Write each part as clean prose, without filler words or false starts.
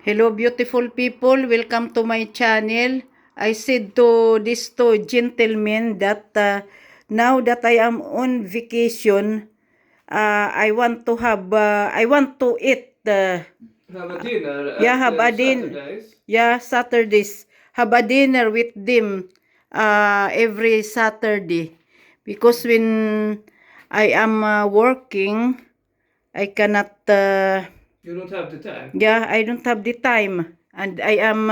Hello beautiful people, welcome to my channel. I said to these two gentlemen that now that I am on vacation, I want to eat Have a dinner yeah, at have a din Saturdays. yeah, Saturdays. Have a dinner with them every Saturday. Because when I am working, I cannot You don't have the time. yeah, I don't have the time, and I am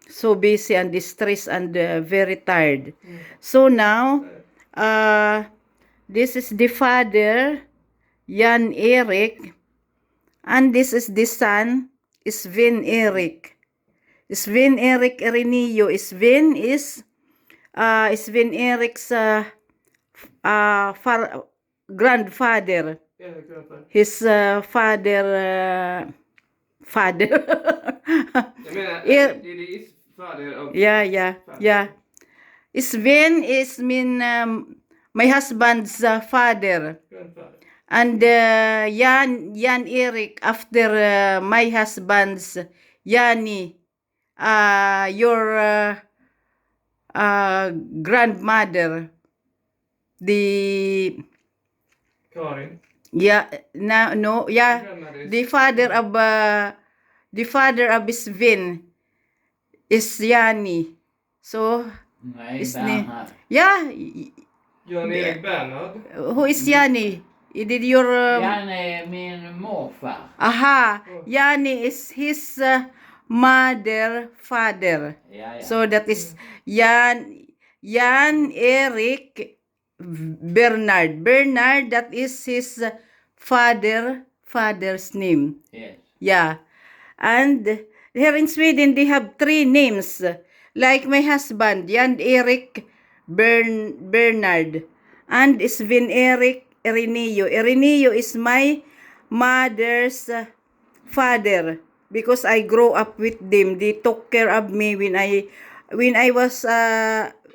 so busy and distressed and very tired. So now, uh, this is the father, Jan Erik, and this is the son, Sven Erik. Sven Erik Erinio. Sven Erik's grandfather. Yeah, grandpa. His father. Jag menar, Yeah. det är father of... Yeah. Sven is my husband's father. Grandfather. And Jan Erik after my husband's Yani, your grandmother, the Karin. Grandmother is... the father of Sven is Yani. So Nej, is Bernhard. Jan-Erik Bernhard. who is Yani? Did your Han är min morfar. Yani is his mother father. Ja. So that is Jan Erik Bernard. Bernard, that is his father's name. Yes. Yeah. And here in Sweden, they have 3 names. Like my husband, Jan Erik Bernard. And Sven Erik Erinio. Erinio is my mother's father. Because I grow up with them. They took care of me when I was,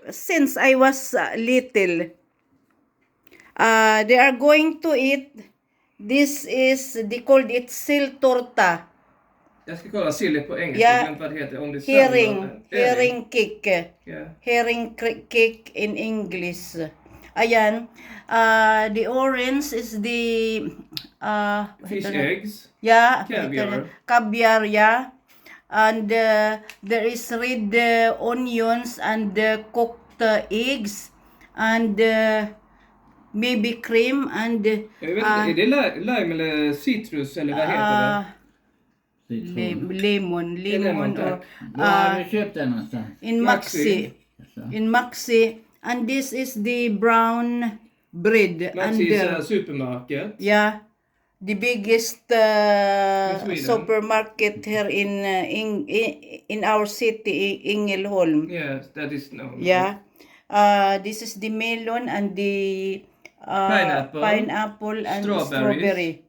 since I was little. They are going to eat, they called it silltorta. Jag ska kolla sillet på engelska. Ja. Jag glömde vad det heter. Om det är Herring cake. Yeah. Herring cake in English. Ayan. The orange is the Fish eggs. yeah, Caviar. yeah. And there is red onions and cooked eggs and maybe cream and Jag vet inte, är det lime eller citrus eller vad heter det? lemon or Var har du köpt den någonstans? in Maxi. And this is the brown bread. Maxis supermarket. Yeah, the biggest Sweden. supermarket here in our city, Ängelholm. Yes, that is known. Yeah. This is the melon and the pineapple and strawberry.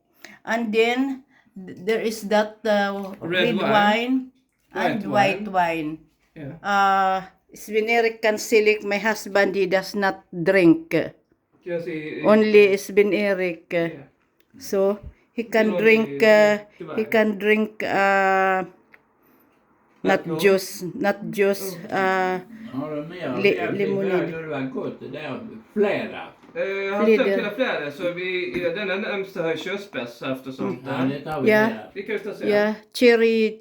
And then there is that red wine and white wine. Yeah. Sven Erik can select, my husband, he does not drink. See, Only Sven Erik. Yeah. So he can drink not juice. Har du mer? Lemonade. Det var gott. Det är flera. Jag har tömt hela fläder så den är närmsta har körsbärssaft och sånt Ja, där. det tar vi Ja. där. Det kan vi ta sen. Yeah, cherry.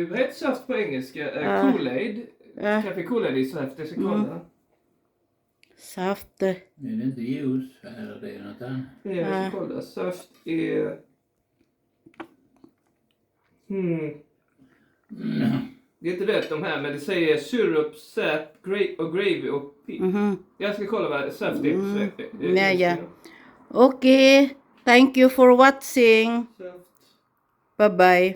Vad heter saft på engelska? Kool-Aid. Kaffe Kool-Aid i saft, jag ska kolla. Saft. Är det inte juice eller det är något annat? Ja, jag ska kolla. Saft är... Det är inte rätt de här, men det säger syrup, sap, och gravy och pip. Jag ska kolla vad saft är. Yeah. Okay. Thank you for watching. Saft. Bye-bye.